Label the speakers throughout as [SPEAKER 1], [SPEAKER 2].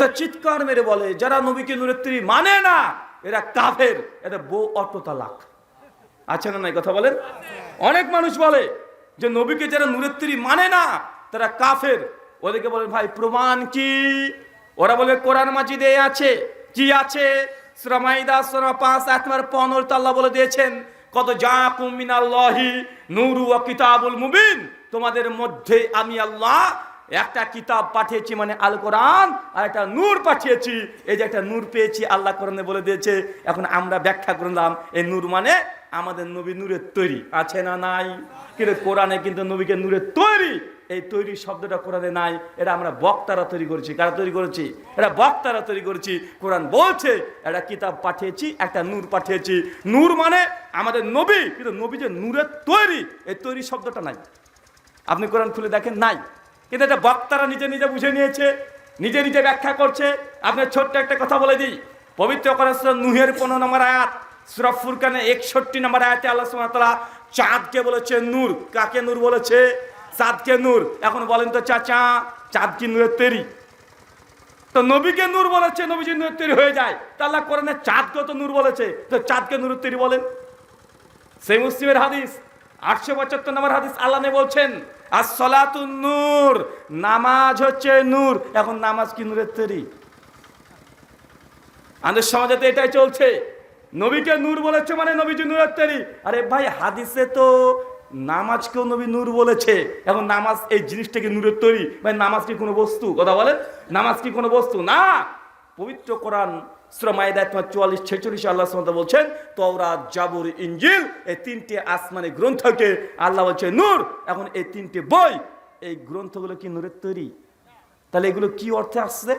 [SPEAKER 1] ওরা চিৎকার মেরে বলে যারা নবীকে নূরের তৈরি মানে না এরা কাফের, এরা বউ অত তালাক। আছে না নাই কথা বলেন? অনেক মানুষ বলে যে নবীকে যারা নূরের তৈরি মানে না তারা কাফের। ওদেরকে বলেন ভাই প্রমাণ কি? ওরা বলে কোরআন মাজিদে আছে। কি আছে? সূরা মাইদা সূরা 5 আয়াত নম্বর 15 আল্লাহ বলে দিয়েছেন কত জাকুম মিনাল্লাহি নূরু ওয়া কিতাবুল মুবিন, তোমাদের মধ্যে আমি আল্লাহ একটা কিতাব পাঠিয়েছি মানে আল কোরআন, আর একটা নূর পাঠিয়েছি। এই যে একটা নূর পেয়েছি আল্লাহ কোরআনে বলে দিয়েছে। এখন আমরা ব্যাখ্যা করলাম এই নূর মানে আমাদের নবী নূরের তৈরি। আছে না নাই? কিন্তু কোরআনে কিন্তু নবীকে নূরের তৈরি, এই তৈরি শব্দটা কোরআনে নাই। এটা আমরা বক্তারা তৈরি করেছি। কারা তৈরি করেছি? এটা বক্তারা তৈরি করেছি। কোরআন বলছে একটা কিতাব পাঠিয়েছি, একটা নূর পাঠিয়েছি। নূর মানে আমাদের নবী, কিন্তু নবী যে নূরের তৈরি, এই তৈরি শব্দটা নাই। আপনি কোরআন খুলে দেখেন, নাই। কিন্তু এটা বক্তারা নিজে নিজে বুঝে নিয়েছে, নিজে নিজে ব্যাখ্যা করছে। আপনার ছোট্ট একটা কথা বলে দিই, পবিত্র কোরআন সূরা নূহের 15 নম্বর আয়াত, সূরা ফুরকানে 61 নম্বর আয়াতে আল্লাহ সুবহানাহু ওয়া তাআলা চাঁদকে বলেছে নূর। কাকে নূর বলেছে? চাঁদকে নূর। এখন বলেন তো চাচা, চাঁদ কি নূরের তৈরি? তো নবীকে নূর বলেছে, নবীজি নূরের তৈরি হয়ে যায়। তা আল্লাহ কোরআনে চাঁদকে তো নূর বলেছে, তো চাঁদকে নূরের তৈরি বলেন। সেই মুসলিমের হাদিস 875 নম্বর হাদিস, আল্লাহ বলছেন as-সালাতুন নূর, নামাজ হচ্ছে নূর। এখন নামাজ কি নূরের তৈরি? আমাদের সমাজে তো এটাই চলছে, নবীকে নূর বলেছে মানে নবীজি নূরের তৈরি। আরে ভাই হাদিসে তো নামাজকেও নবী নূর বলেছে। এখন নামাজ এই জিনিসটা কি নূরের তৈরি? ভাই নামাজ কি কোনো বস্তু? কথা বলেন, নামাজ কি কোনো বস্তু? না। পবিত্র কোরআন সূরা মাইদা 44-46 আল্লাহ সুবহানাহু ওয়া তাআলা বলছেন তাওরাত, জাবুর, ইনজিল এই তিনটে আসমানি গ্রন্থকে আল্লাহ বলছে নূর। এখন এই তিনটে বই, এই গ্রন্থগুলো কি নূরের তৈরি? তাহলে এগুলো কি অর্থে আসছে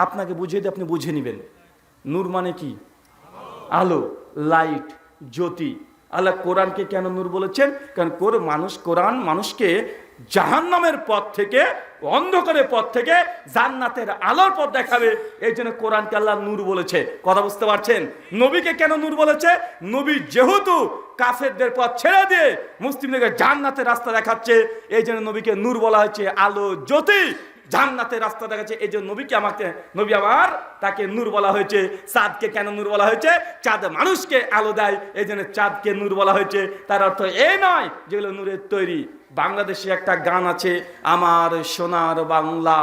[SPEAKER 1] আপনাকে বুঝিয়ে দিয়ে আপনি বুঝে নেবেন। নূর মানে কি? আলো, লাইট, জ্যোতি। আল্লাহ কোরআনকে কেন নূর বলেছেন? কারণ কোরআন মানুষকে জাহান্নামের পথ থেকে, অন্ধকারের পথ থেকে জান্নাতের আলোর পথ দেখাবে। এই জন্য কোরআনকে আল্লাহ নূর বলেছে। কথা বুঝতে পারছেন? নবীকে কেন নূর বলেছে? নবী যেহেতু কাফেরদের পথ ছেড়ে দিয়ে মুসলিমদেরকে জান্নাতের রাস্তা দেখাচ্ছে, এই জন্য নবীকে নূর বলা হয়েছে, আলো, জ্যোতি, জান্নাতের রাস্তা দেখাচ্ছে। এই জন্য নবী আমার তাকে নূর বলা হয়েছে। চাঁদকে কেন নূর বলা হয়েছে? চাঁদ মানুষকে আলো দেয়, এই জন্য চাঁদকে নূর বলা হয়েছে। তার অর্থ এই নয় যেগুলো নূরের তৈরি। বাংলাদেশে একটা গান আছে, আমার সোনার বাংলা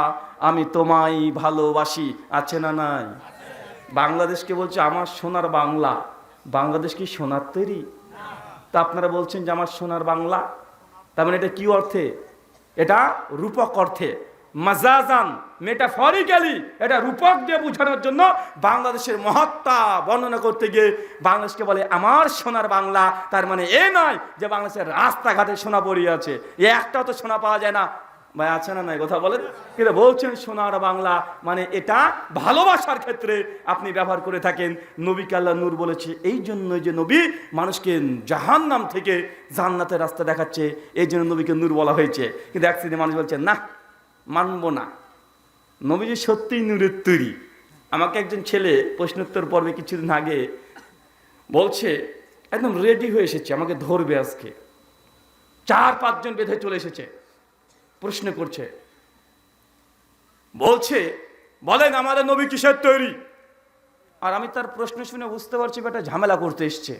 [SPEAKER 1] আমি তোমায় ভালোবাসি। আছে না নাই? বাংলাদেশকে বলছে আমার সোনার বাংলা। বাংলাদেশ কি সোনার তৈরি? তা আপনারা বলছেন যে আমার সোনার বাংলা, তার মানে এটা কি অর্থে? এটা রূপক অর্থে, মাজাজান, মেটাফরিক্যালি, এটা রূপক দিয়ে বোঝানোর জন্য বাংলাদেশের মহত্তা বর্ণনা করতে গিয়ে বাংলাদেশকে বলে আমার সোনার বাংলা। তার মানে এ নয় যে বাংলাদেশের রাস্তাঘাটে সোনা পড়িয়ে আছে, একটাও তো সোনা পাওয়া যায় না। ভাই আছে না নাই? কথা বলেন। কিন্তু বলছেন সোনার বাংলা, মানে এটা ভালোবাসার ক্ষেত্রে আপনি ব্যবহার করে থাকেন। নবীকে আল্লাহ নূর বলেছে এই জন্য যে নবী মানুষকে জাহান্নাম থেকে জান্নাতের রাস্তা দেখাচ্ছে, এই জন্য নবীকে নূর বলা হয়েছে। কিন্তু এক শ্রেণীর মানুষ বলছে না, মানব না, নবীজি সত্যিই নূরের তৈরি। আমাকে একজন ছেলে প্রশ্নোত্তর পর্বে কিছুদিন আগে বলছে একদম রেডি হয়ে এসেছে, আমাকে ধরবে আজকে। 4-5 জন বেঁধে চলে এসেছে, প্রশ্ন করছে, বলছে বলেন আমাদের নবী কিসের তৈরি? আর আমি তার প্রশ্ন শুনে বুঝতে পারছি বেটা ঝামেলা করতে এসছে।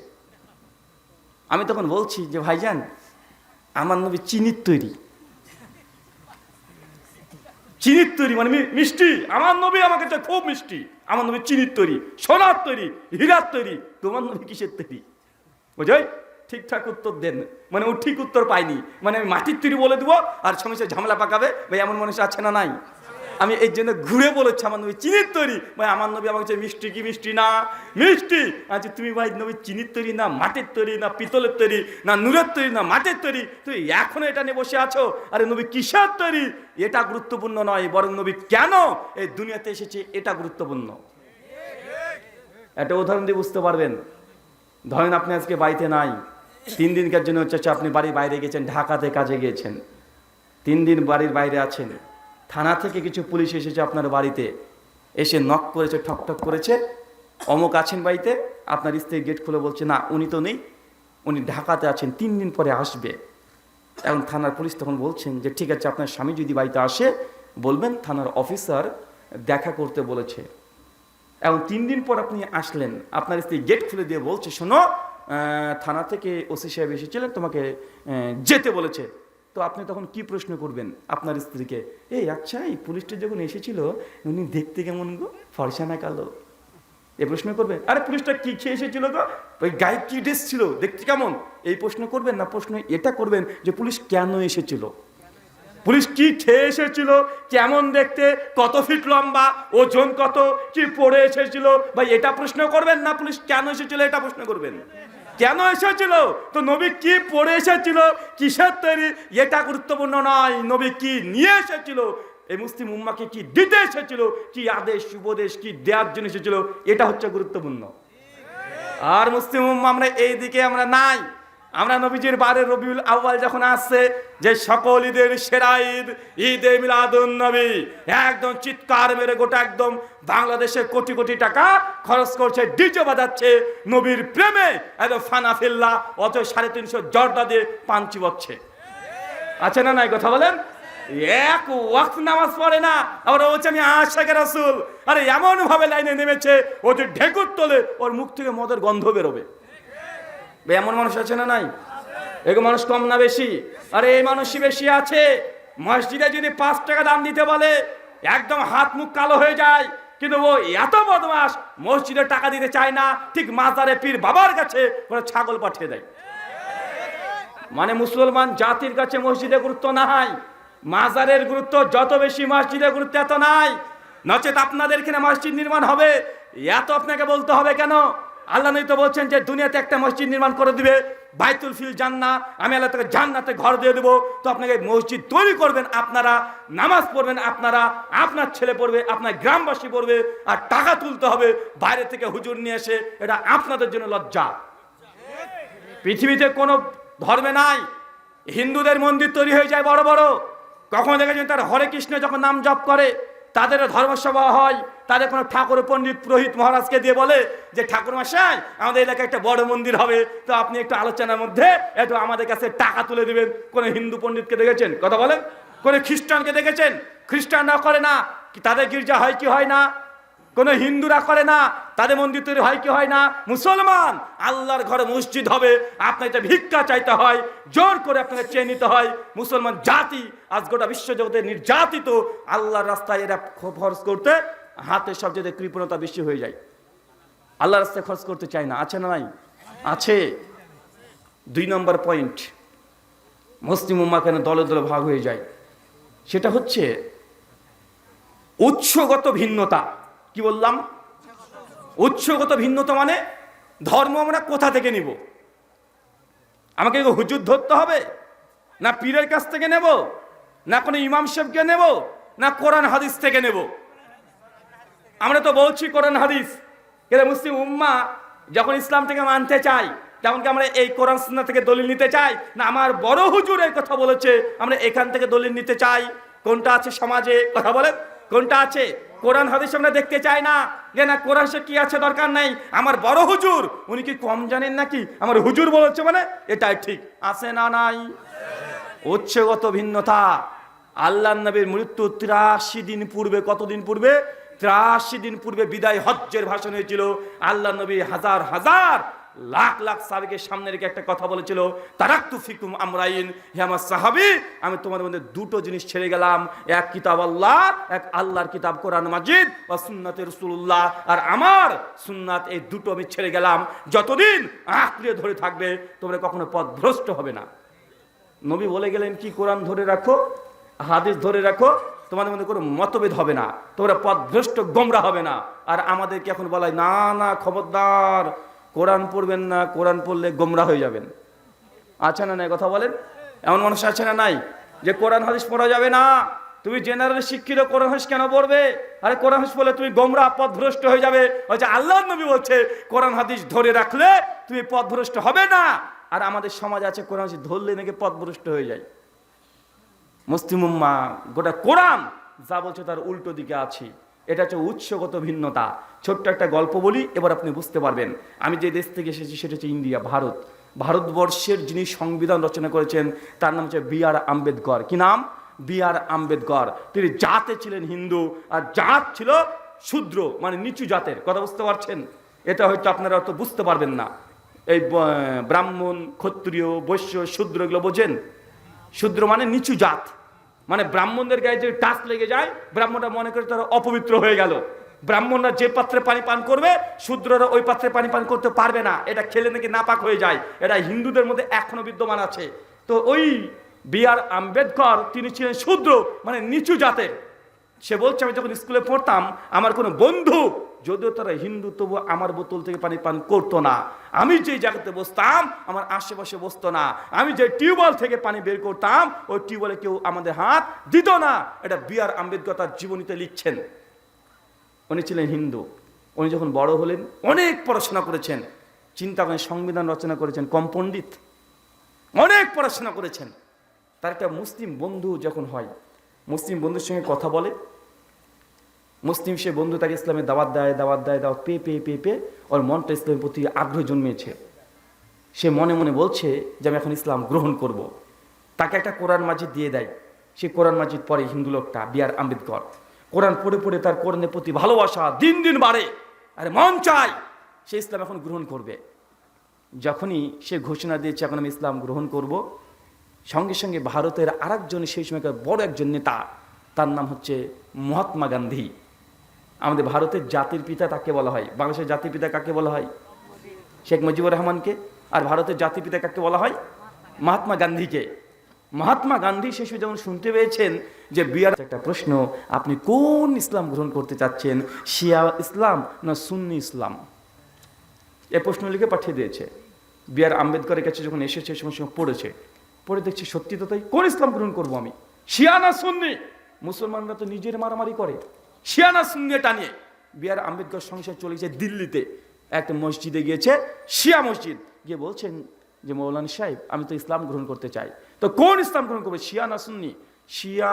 [SPEAKER 1] আমি তখন বলছি যে ভাইজান আমার নবী চিনির তৈরি। চিনির তৈরি মানে মিষ্টি। আমার নবী আমাকে চাই খুব মিষ্টি। আমার নবী চিনির তৈরি, সোনার তৈরি, হীরার তৈরি। তোমার নবী কিসের তৈরি? বুঝাই ঠিকঠাক উত্তর দেন। মানে ও ঠিক উত্তর পাইনি, মানে আমি মাটির তৈরি বলে দেবো আর সঙ্গে সে ঝামেলা পাকাবে। ভাই এমন মানুষ আছে না নাই? আমি এই জন্য ঘুরে বলেছি আমার নবী চিনির তৈরি। ভাই আমার নবী আমাকে মিষ্টি কি? মিষ্টি না মিষ্টি। আচ্ছা তুমি ভাই নবী চিনির তৈরি না মাটির তৈরি না পিতলের তৈরি না নূরের তৈরি না মাটির তৈরি, তুই এখনো এটা নিয়ে বসে আছো? আরে নবী কিসের তৈরি এটা গুরুত্বপূর্ণ নয়, বরং নবী কেন এই দুনিয়াতে এসেছে এটা গুরুত্বপূর্ণ। একটা উদাহরণ দিয়ে বুঝতে পারবেন। ধরেন আপনি আজকে বাড়িতে নাই, 3 দিনকার জন্য হচ্ছে আপনি বাড়ির বাইরে গেছেন, ঢাকাতে কাজে গিয়েছেন, 3 দিন বাড়ির বাইরে আছেন। থানা থেকে কিছু পুলিশ এসেছে আপনার বাড়িতে, এসে নক করেছে, ঠকঠক করেছে, অমুক আছেন বাড়িতে। আপনার স্ত্রী গেট খুলে বলছে না উনি তো নেই, উনি ঢাকাতে আছেন, 3 দিন পরে আসবে। এখন থানার পুলিশ তখন বলছেন যে ঠিক আছে আপনার স্বামী যদি বাড়িতে আসে বলবেন থানার অফিসার দেখা করতে বলেছে। এবং 3 দিন পর আপনি আসলেন, আপনার স্ত্রী গেট খুলে দিয়ে বলছে, শোনো থানা থেকে ওসি সাহেব এসেছিলেন, তোমাকে যেতে বলেছে। তো আপনি তখন কি প্রশ্ন করবেন আপনার স্ত্রীকে? এই আচ্ছা, এই পুলিশটা যখন এসেছিল উনি দেখতে কেমন গো, ফর্সা না কালো, এই প্রশ্ন করবেন? আরে পুলিশটা কি খেয়ে এসেছিল গো, ওই গায়ে কি ড্রেস ছিল, দেখতে কেমন, এই প্রশ্ন করবেন না? প্রশ্ন এটা করবেন যে পুলিশ কেন এসেছিল, পুলিশ কি খেয়ে এসেছিল, কেমন দেখতে, কত ফিট লম্বা, ওজন কত, কি পড়ে এসেছিল, ভাই এটা প্রশ্ন করবেন না? পুলিশ কেন এসেছিল এটা প্রশ্ন করবেন। কেন এসেছিল, তো নবী কি পড়ে এসেছিল, কিসের তৈরি, এটা গুরুত্বপূর্ণ নয়। নবী কি নিয়ে এসেছিল, এই মুসলিম উম্মাকে কি দিতে এসেছিল, কি আদেশ উপদেশ কি দেওয়ার জন্য এসেছিল, এটা হচ্ছে গুরুত্বপূর্ণ। আর মুসলিম উম্মা আমরা এই দিকে আমরা নাই। আমরা নবীজির বারে রবিউল আউয়াল যখন আসছে, যে সকল ঈদের সেরা ঈদ, ঈদে মিলাদুন নবী, একদম চিৎকার মেরে গোটা একদম বাংলাদেশে কোটি কোটি টাকা খরচ করছে, ডিজে বাজাচ্ছে নবীর প্রেমে, একদম ফানাফিল্লা, অত 350 জর্দা দিয়ে পাঞ্চি বচ্ছে। আছে না নাই কথা বলেন? এক ওয়াক্ত নামাজ পড়ে না, আবার বলছে আমি আশিকে রাসূল। আরে এমন ভাবে লাইনে নেমেছে, ও যে ঢেকুর তোলে, ওর মুখ থেকে মদের গন্ধ বেরোবে। এমন মানুষ আছে না নাই? এরকম মানুষ কম না বেশি? আরে এই মানুষই বেশি আছে। মসজিদে যদি 5 টাকা দাম দিতে বলে, একদম হাত মুখ কালো হয়ে যায়, কিন্তু ও এত বদমাস, মসজিদে টাকা দিতে চায় না, ঠিক মাজারে পীর বাবার কাছে ওরা ছাগল পাঠিয়ে দেয়। মানে মুসলমান জাতির কাছে মসজিদে গুরুত্ব নাই, মাজারের গুরুত্ব যত বেশি, মসজিদের গুরুত্ব এত নাই। নচেত আপনাদের এখানে মসজিদ নির্মাণ হবে, এত আপনাকে বলতে হবে কেন? আল্লাহ নবী তো বলছেন যে দুনিয়াতে একটা মসজিদ নির্মাণ করে দিবে, বাইতুল ফিল জান্নাহ, আমি আল্লাহ তাকে জান্নাতে ঘর দিয়ে দেবো। তো আপনাকে মসজিদ তৈরি করবেন আপনারা, নামাজ পড়বেন আপনারা, আপনার ছেলে পড়বে, আপনার গ্রামবাসী পড়বে, আর টাকা তুলতে হবে বাইরে থেকে হুজুর নিয়ে এসে, এটা আপনাদের জন্য লজ্জা। পৃথিবীতে কোনো ধর্মে নাই হিন্দুদের মন্দির তৈরি হয়ে যায় বড় বড়, কখনো দেখেছেন তার হরে কৃষ্ণ যখন নাম জপ করে তাদের ধর্মসভা হয়, তাদের কোনো ঠাকুর পণ্ডিত পুরোহিত মহারাজকে দিয়ে বলে যে ঠাকুর মশাই আমাদের এলাকায় একটা বড় মন্দির হবে, তো আপনি একটু আলোচনার মধ্যে একটু আমাদের কাছে টাকা তুলে দিবেন। কোন হিন্দু পণ্ডিতকে দেখেছেন? কথা বলেন। কোন খ্রিস্টানকে দেখেছেন? খ্রিস্টানরা করে না, কি তাদের গির্জা হয় কি হয় না? কোন হিন্দুরা করে না, তাদের মন্দির তৈরি হয় কি হয় না? মুসলমান আল্লাহর ঘরে মসজিদ হবে, আপনাকে ভিক্ষা চাইতে হয়, জোর করে আপনাকে চেয়ে নিতে হয়। মুসলমান জাতি আজ গোটা বিশ্বজগতে নির্যাতিত, আল্লাহর রাস্তায় এরা খরচ করতে হাতে সবচেয়ে কৃপণতা বেশি হয়ে যায়, আল্লাহর রাস্তায় খরচ করতে চায় না। আছে না নাই? আছে। 2 নম্বর পয়েন্ট, মুসলিম উম্মাহ কেন দলে দলে ভাগ হয়ে যায়, সেটা হচ্ছে উৎসগত ভিন্নতা। কি বললাম? উৎসগত ভিন্নতা মানে ধর্ম আমরা কোথা থেকে নিব? আমাকে হুজুর ধরতে হবে, না পীরের কাছ থেকে নেব, না কোনো ইমাম সাহেবকে নেব, না কোরআন হাদিস থেকে নেব? আমরা তো বলছি কোরআন হাদিস, কিন্তু মুসলিম উম্মাহ যখন ইসলাম থেকে মানতে চাই, তেমন কি আমরা এই কোরআন সুন্নাহ থেকে দলিল নিতে চাই, না আমার বড় হুজুর এই কথা বলেছে আমরা এখান থেকে দলিল নিতে চাই? কোনটা আছে সমাজে? কথা বলেন, কোনটা আছে? কোরআন হাদিস আমরা দেখতে চাই না, যে না কোরআন সে কি আছে দরকার নাই, আমার বড় হুজুর উনি কি কম জানেন নাকি, আমার হুজুর বলেছে মানে এটাই ঠিক। আছে না নাই? উৎসগত ভিন্নতা। আল্লাহর নবীর মৃত্যু 83 দিন পূর্বে, কতদিন পূর্বে? 83 দিন পূর্বে বিদায় হজ্জের ভাষণ হয়েছিল। আল্লাহ নবী হাজার হাজার লাখ লাখ সাহাবীকে সামনে রেখে একটা কথা বলেছিল, তারাকতু ফিকুম আমরাইন, হে আমার সাহাবী আমি তোমাদের মধ্যে 2টো জিনিস ছেড়ে গেলাম, এক কিতাব আল্লাহ, এক আল্লাহর কিতাব কোরআন মাজিদ, ওয়া সুন্নাতে রাসূলুল্লাহ, আর আমার সুন্নাত, এই 2টো আমি ছেড়ে গেলাম। যতদিন আঁকড়ে ধরে থাকবে তোমরা কখনো পথভ্রষ্ট হবে না। নবী বলে গেলেন কি, কোরআন ধরে রাখো, হাদিস ধরে রাখো, তোমাদের মধ্যে কোনো মতভেদ হবে না, তোমরা পথভ্রষ্ট গোমরা হবে না। আর আমাদেরকে এখন বলা হয় না না খবরদার কোরআন পড়বেন না, কোরআন পড়লে গোমরা হয়ে যাবেন। আছে না নাই? কথা বলেন। এমন মানুষ আছে না নাই যে কোরআন হাদিস পড়া যাবে না, তুমি জেনারেল শিক্ষিত, কোরআন হাদিস কেন পড়বে? আরে কোরআন হাদিস পড়লে তুমি গোমরা পথভ্রষ্ট হয়ে যাবে। হচ্ছে আল্লাহর নবী বলছে কোরআন হাদিস ধরে রাখলে তুমি পথভ্রষ্ট হবে না। আর আমাদের সমাজ আছে কোরআন হাদিস ধরলে নাকি পথভ্রষ্ট হয়ে যায়। মুসলিম উম্মাহ গোটা কোরআন যা বলছে তার উল্টো দিকে আছি। এটা হচ্ছে উৎসগত ভিন্নতা। ছোট্ট একটা গল্প বলি, এবার আপনি বুঝতে পারবেন। আমি যে দেশ থেকে এসেছি সেটা হচ্ছে ইন্ডিয়া, ভারত। ভারতবর্ষের যিনি সংবিধান রচনা করেছেন তার নাম হচ্ছে বি আর আম্বেদকর। কি নাম? B.R. আম্বেদকর। তিনি জাতে ছিলেন হিন্দু, আর জাত ছিল শূদ্র, মানে নিচু জাতের। কথা বুঝতে পারছেন? এটা হয়তো আপনারা অত বুঝতে পারবেন না। এই ব্রাহ্মণ, ক্ষত্রিয়, বৈশ্য, শূদ্র এগুলো বোঝেন? শূদ্র মানে নিচু জাত, মানে ব্রাহ্মণদের গায়ে যে টাচ লেগে যায়, ব্রাহ্মণরা মনে করে তারা অপবিত্র হয়ে গেল। ব্রাহ্মণরা যে পাত্রে পানি পান করবে, শূদ্ররা ওই পাত্রে পানি পান করতে পারবে না, এটা খেলে নাকি নাপাক হয়ে যায়। এটা হিন্দুদের মধ্যে এখনো বিদ্যমান আছে। তো ওই B.R. আম্বেদকর তিনি ছিলেন শূদ্র, মানে নিচু জাতের। সে বলছে, আমি যখন স্কুলে পড়তাম, আমার কোনো বন্ধু, যদিও তারা হিন্দু, তবু আমার বোতল থেকে পানি পান করতো না। আমি যে জায়গাতে বসতাম, আমার আশেপাশে বসতো না। আমি যে টিউবওয়েল থেকে পানি বের করতাম, ওই টিউবওয়েলে কেউ আমাদের হাত দিত না। এটা B.R. আম্বেদকর তার জীবনীতে লিখছেন। উনি ছিলেন হিন্দু। উনি যখন বড় হলেন, অনেক পড়াশোনা করেছেন, চিন্তা করেন, সংবিধান রচনা করেছেন, কম পণ্ডিত, অনেক পড়াশোনা করেছেন। তার একটা মুসলিম বন্ধু যখন হয়, মুসলিম বন্ধুর সঙ্গে কথা বলে, মুসলিম সে বন্ধু তাকে ইসলামের দাওয়াত দেয়, দাওয়াত পেয়ে ওর মনটা ইসলামের প্রতি আগ্রহ জন্মেছে। সে মনে মনে বলছে যে আমি এখন ইসলাম গ্রহণ করব। তাকে একটা কোরআন মাজিদ দিয়ে দেয়। সে কোরআন মাজিদ পড়ে, হিন্দু লোকটা B.R. আম্বেদকর। কোরআন পড়ে তার কোরআনের প্রতি ভালোবাসা দিন দিন বাড়ে, আরে মন চায় সে ইসলাম এখন গ্রহণ করবে। যখনই সে ঘোষণা দিয়েছে এখন আমি ইসলাম গ্রহণ করব, সঙ্গে সঙ্গে ভারতের আরেকজন সেই সময়কার বড় একজন নেতা, তার নাম হচ্ছে মহাত্মা গান্ধী। আমাদের ভারতের জাতির পিতা তাকে বলা হয়। বাংলাদেশের জাতির পিতা কাকে বলা হয়? শেখ মুজিবুর রহমানকে। আর ভারতের জাতির পিতা কাকে বলা হয়? মহাত্মা গান্ধীকে। মহাত্মা গান্ধী শেষে যেমন শুনতে পেয়েছেন যে B.R. একটা প্রশ্ন, আপনি কোন ইসলাম গ্রহণ করতে চাচ্ছেন, শিয়া ইসলাম না সুন্নি ইসলাম? এ প্রশ্ন লিখে পাঠিয়ে দিয়েছে। B.R. আম্বেদকরের কাছে যখন এসেছে, সময় পড়ে দেখছি সত্যি তো তাই। কোন ইসলাম গ্রহণ করবো আমি, শিয়া না সুন্নি? মুসলমানরা তো নিজের মারামারি করে, শিয়া না সুন্নি এটা নিয়ে। B.R. আম্বেদকর সংসার চলেছে দিল্লিতে, একটা মসজিদে গিয়েছে, শিয়া মসজিদ, গিয়ে বলছেন যে মৌলানা সাহেব, আমি তো ইসলাম গ্রহণ করতে চাই, তো কোন ইসলাম গ্রহণ করবে, শিয়া না সুন্নি? শিয়া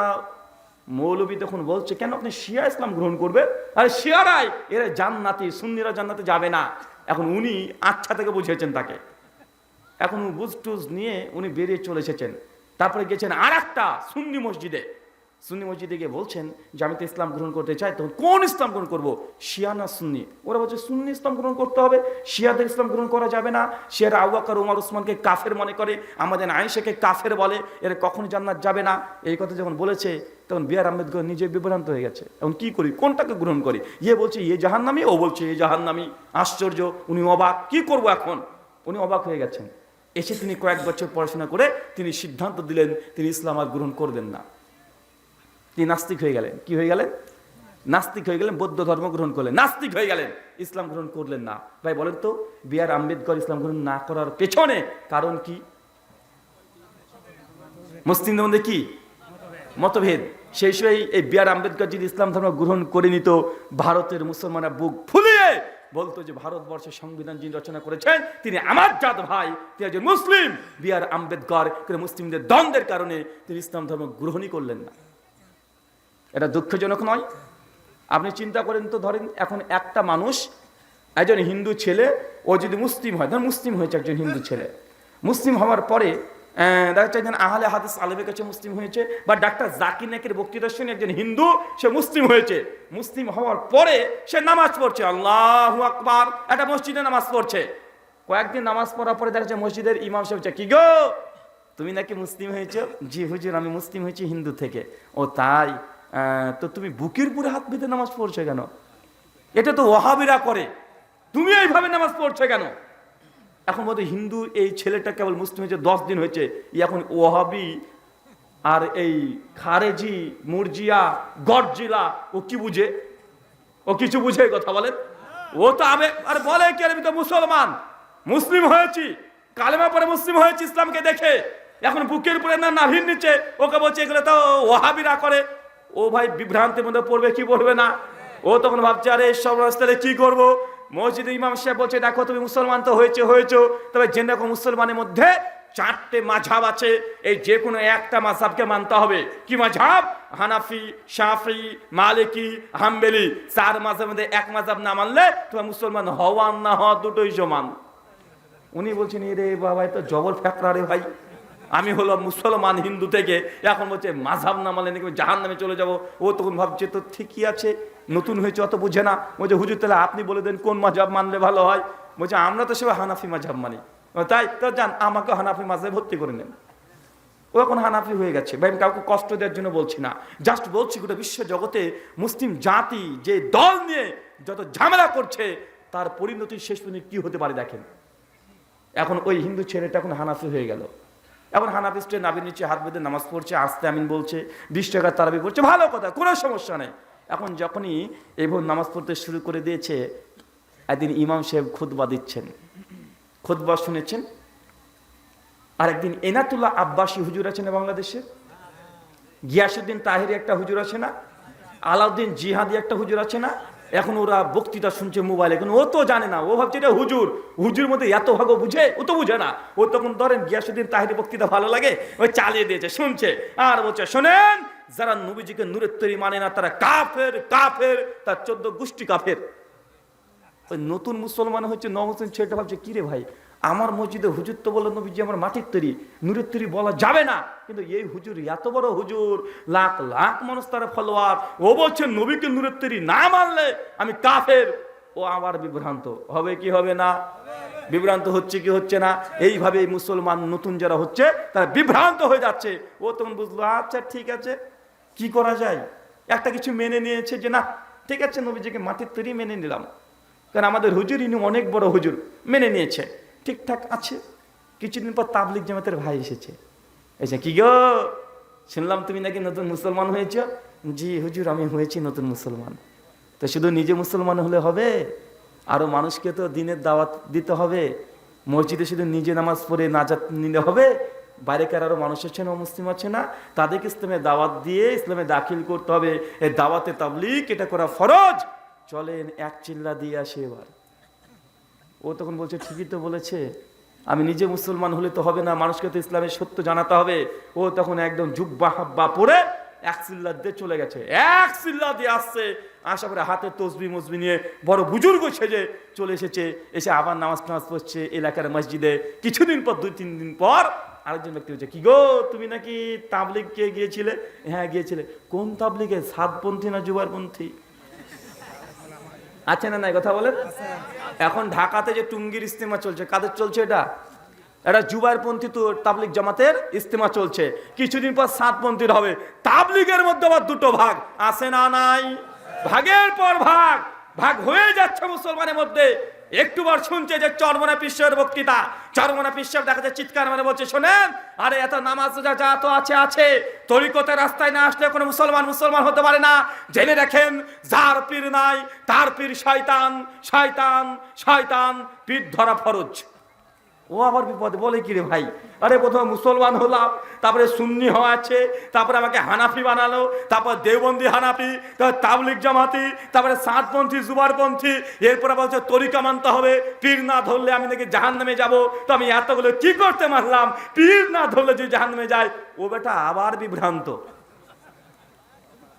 [SPEAKER 1] মৌলবী তখন বলছে, কেন আপনি শিয়া ইসলাম গ্রহণ করবে? আরে শিয়ারাই এরা জান্নাতি, সুন্নিরা জান্নাতে যাবে না। এখন উনি আচ্ছা থেকে বুঝিয়েছেন তাকে। এখন বুঝ টুজ নিয়ে উনি বেরিয়ে চলে এসেছেন। তারপরে গেছেন আর একটা সুন্নি মসজিদে গিয়ে বলছেন যে আমি তো ইসলাম গ্রহণ করতে চাই, তখন কোন ইসলাম গ্রহণ করবো, শিয়া না সুন্নি? ওরা বলছে সুন্নি ইসলাম গ্রহণ করতে হবে, শিয়াদের ইসলাম গ্রহণ করা যাবে না। শিয়ারা আবু বকর, ওমর, উসমানকে কাফের মনে করে, আমাদের আয়েশাকে কাফের বলে, এরা কখনো জান্নাত যাবে না। এই কথা যখন বলেছে, তখন B.R. আম্বেদকর নিজে বিভ্রান্ত হয়ে গেছে। এখন কি করি, কোনটাকে গ্রহণ করি? ইয়ে বলছে ইয়ে জাহান্নামী, ও বলছে এ জাহান্নামী। আশ্চর্য, উনি অবাক, কি করবো এখন? উনি অবাক হয়ে গেছেন। এসে তিনি কয়েক বছর পড়াশোনা করে তিনি সিদ্ধান্ত দিলেন তিনি ইসলাম আর গ্রহণ করবেন না। তিনি নাস্তিক হয়ে গেলেন। কি হয়ে গেলেন? নাস্তিক হয়ে গেলেন। বৌদ্ধ ধর্ম গ্রহণ করলেন, নাস্তিক হয়ে গেলেন, ইসলাম গ্রহণ করলেন না। ভাই বলেন তো, B.R. আম্বেদকর ইসলাম গ্রহণ না করার পেছনে কারণ কি? মুসলিমদের মধ্যে কি মতভেদ। সেই সময় এই B.R. আম্বেদকর যদি ইসলাম ধর্ম গ্রহণ করে নিত, ভারতের মুসলমানরা বুক ফুলিয়ে বলতো যে ভারতবর্ষের সংবিধান যিনি রচনা করেছেন তিনি আমার জাত ভাই, তিনি একজন মুসলিম। B.R. আম্বেদকর মুসলিমদের দ্বন্দ্বের কারণে তিনি ইসলাম ধর্ম গ্রহণই করলেন না। এটা দুঃখজনক নয়? আপনি চিন্তা করেন তো, ধরেন এখন একটা মানুষ, একজন হিন্দু ছেলে, ও যদি মুসলিম হয়, ধর মুসলিম হয়েছে একজন হিন্দু ছেলে, মুসলিম হওয়ার পরে দেখা যাচ্ছে একজন আহলে হাদিস আলেমের কাছে মুসলিম হয়েছে, বা ডাক্তার জাকির নায়কের বক্তৃতা শুনে একজন হিন্দু সে মুসলিম হয়েছে। মুসলিম হওয়ার পরে সে নামাজ পড়ছে, আল্লাহু আকবার, একটা মসজিদে নামাজ পড়ছে। কয়েকদিন নামাজ পড়ার পরে দেখা যাচ্ছে মসজিদের ইমাম সাহেব, কি গো তুমি নাকি মুসলিম হয়েছো? জি হুজুর, আমি মুসলিম হয়েছি হিন্দু থেকে। ও তাই? তো তুমি বুকের উপরে হাত বেঁধে নামাজ পড়ছো কেন? এটা তো ওয়াহাবিরা করে, তুমি এইভাবে নামাজ পড়ছো কেন? এখন বলতে হিন্দু এই ছেলেটা কেবল মুসলিম হয়েছে 10 দিন হয়েছে, এখন ওয়াহাবি আর এই খারেজি, মুরজিয়া, গডজিলা, ও কি বুঝে? ও কিছু বুঝে কথা বলেন? ও তো আর বলে কি আমি তো মুসলমান, মুসলিম হয়েছি, কালেমা পরে মুসলিম হয়েছি ইসলামকে দেখে। এখন বুকের উপরে না নাভির নিচে ওকে বলছে এগুলো তো ওয়াহাবিরা করে। ও ভাই বিভ্রান্তির মধ্যে পড়বে কি পড়বে না? ও তখন ভাবছে আরে সব রাস্তায় কি করবো? মসজিদে ইমাম সাহেব বলছে দেখো তুমি মুসলমান তো হয়েছো, তবে জেনে রাখো মুসলমানের মধ্যে 4টে মাযহাব আছে, এই যে কোনো একটা মাযহাবকে মানতে হবে। কি মাযহাব? হানাফি, শাফি, মালিকি, হাম্বলি। 4 মাযহাবের মধ্যে এক মাযহাব না মানলে তোমার মুসলমান হওয়া না হওয়া দুটোই সমান। উনি বলছেন রে বাবা, তো জবর ফ্যাকরা রে ভাই, আমি হলো মুসলমান হিন্দু থেকে, এখন বলছে মাঝহাব না মানলে নাকি জাহান নামে চলে যাব। ও তখন ভাবছে তো ঠিকই আছে, নতুন হয়েছে অত বুঝে না। বলছে হুজুর তাহলে আপনি বলে দেন কোন মাঝহাব মানলে ভালো হয়। বলছে আমরা তো সবাই হানাফি মাঝহাব মানি। তাই তো যান আমাকে হানাফি মাঝহাবে ভর্তি করে নেন। ও এখন হানাফি হয়ে গেছে। ভাই আমি কাউকে কষ্ট দেওয়ার জন্য বলছি না, জাস্ট বলছি গোটা বিশ্ব জগতে মুসলিম জাতি যে দল নিয়ে যত ঝামেলা করছে তার পরিণতি শেষ পর্যন্ত কি হতে পারে দেখেন। এখন ওই হিন্দু ছেলেটা এখন হানাফি হয়ে গেল। এখন হানাফি স্টে নাবির নিচে হাত বেঁধে নামাজ পড়ছে, আস্তে আমিন বলছে, 20 টাকা তারাবি পড়ছে, ভালো কথা, কোনো সমস্যা নেই। এখন যখনই এইভাবে নামাজ পড়তে শুরু করে দিয়েছে, একদিন ইমাম সাহেব খুতবা দিচ্ছেন, খুতবা শুনেছেন। আর একদিন এনাতুল্লাহ আব্বাসী হুজুর আছে না বাংলাদেশে, গিয়াসউদ্দিন তাহিরি একটা হুজুর আছে না, আলাউদ্দিন জিহাদি একটা হুজুর আছে না, এখন ওরা বক্তৃতা শুনছে মোবাইলে, এখন ও তো জানে না, ও ভাবছে এটা হুজুর, হুজুর মধ্যে এত ভাগ বুঝে, ও তো বুঝে না। ও তখন ধরেন গিয়াসউদ্দিন তাহিরি বক্তৃতা ভালো লাগে, ওই চালিয়ে দিয়েছে, শুনছে আর বলছে শোনেন, যারা নবীজিকে নূরের তৈরি মানে না তারা কাফের, কাফের, তার 14 গোষ্ঠী কাফের। ওই নতুন মুসলমান হচ্ছে নমুসলিম ছেলেটা ভাবছে কিরে ভাই, আমার মসজিদে হুজুর তো বলল নবীজি আমার মাটির তৈরি, নূরের তৈরি বলা যাবে না, কিন্তু এই হুজুর এত বড় হুজুর, লাখ লাখ মানুষ তারা ফলোয়ার, ও বলছে নবীকে নূরের তৈরি না মানলে আমি কাফের। ও আবার বিভ্রান্ত হবে কি হবে না, বিভ্রান্ত হচ্ছে কি হচ্ছে না। এইভাবে মুসলমান নতুন যারা হচ্ছে তারা বিভ্রান্ত হয়ে যাচ্ছে। ও তখন বুঝলো আচ্ছা ঠিক আছে, কি করা যায়, একটা কিছু মেনে নিয়েছে যে না ঠিক আছে নবীজিকে মাটির তৈরি মেনে নিলাম, কারণ আমাদের হুজুর ইনি অনেক বড় হুজুর, মেনে নিয়েছে, ঠিকঠাক আছে। কিছুদিন পর তাবলিগ জামাতের ভাই এসেছে, এসে কি গো শুনলাম তুমি নাকি নতুন মুসলমান হয়েছ। জি হুজুর আমি হয়েছি নতুন মুসলমান। তো শুধু নিজে মুসলমান হলে হবে, আরো মানুষকে তো দিনের দাওয়াত দিতে হবে, মসজিদে শুধু নিজে নামাজ পড়ে নাজাত নিলে হবে, বাইরেকার আরো মানুষ আছে না, মুসলিম আছে না, তাদেরকে ইসলামে দাওয়াত দিয়ে ইসলামে দাখিল করতে হবে। এই দাওয়াতে তাবলিগ এটা করা ফরজ। চলেন এক চিল্লা দিয়ে আসে এবার। ও তখন বলছে ঠিকই তো বলেছে, আমি নিজে মুসলমান হলে তো হবে না, মানুষকে তো ইসলামের সত্য জানাতে হবে। ও তখন একদম জুব্বা হাব্বা পরে এক চিল্লা দিয়ে চলে গেছে, এক চিল্লা দিয়ে আসছে, আশা করে হাতে তসবি মসবি নিয়ে বড় বুজুর্গ সেজে চলে এসেছে, এসে আবার নামাজ টামাজ পড়ছে এলাকার মসজিদে। কিছুদিন পর 2-3 দিন পর আরেকজন ব্যক্তি বলছে কি গো তুমি নাকি তাবলিগ কে গিয়েছিলে। হ্যাঁ গিয়েছিলে, কোন তাবলিগে, সাতপন্থী না জুবারপন্থী আছে না নাই কথা বলেন। এখন ঢাকাতে যে টুঙ্গির ইস্তেমা চলছে, কাদের চলছে এটা, এটা জুবাইরপন্থী তো তাবলিগ জামাতের ইস্তেমা চলছে, কিছুদিন পর সাতপন্থীর হবে। তাবলিগের মধ্যে আবার দুটো ভাগ আছে না নাই, ভাগের পর ভাগ, ভাগ হয়ে যাচ্ছে মুসলমানের মধ্যে। একটুবার শুনছে যে চরমনা পিসের বক্তৃতা, চরমনা পিসের দেখা যায় চিৎকার মানে বলছে শোনেন, আরে এত নামাজ যা তো আছে আছে, তরিকতের রাস্তায় না আসলে কোনো মুসলমান মুসলমান হতে পারে না। জেনে রাখেন যার পীর নাই তার পীর শয়তান, শয়তান শয়তান, পীর ধরা ফরজ। ও আবার বিপদে বলে কি রে ভাই, আরে প্রথমে মুসলমান হলাম, তারপরে সুন্নি হওয়া আছে, তারপরে আমাকে হানাফি বানালো, তারপর দেওবন্দি হানাফি, তারপর তাবলিগ জামাতি, তারপরে সাতপন্থী জুবারপন্থী, এরপরে বলছে তরিকা মানতে হবে, পীর না ধরলে আমি নাকি জাহান্নামে যাব। তো আমি এতগুলো কি করতে মানলাম, পীর না ধরলে যে জাহান্নামে যায়। ও বেটা আবার বিভ্রান্ত,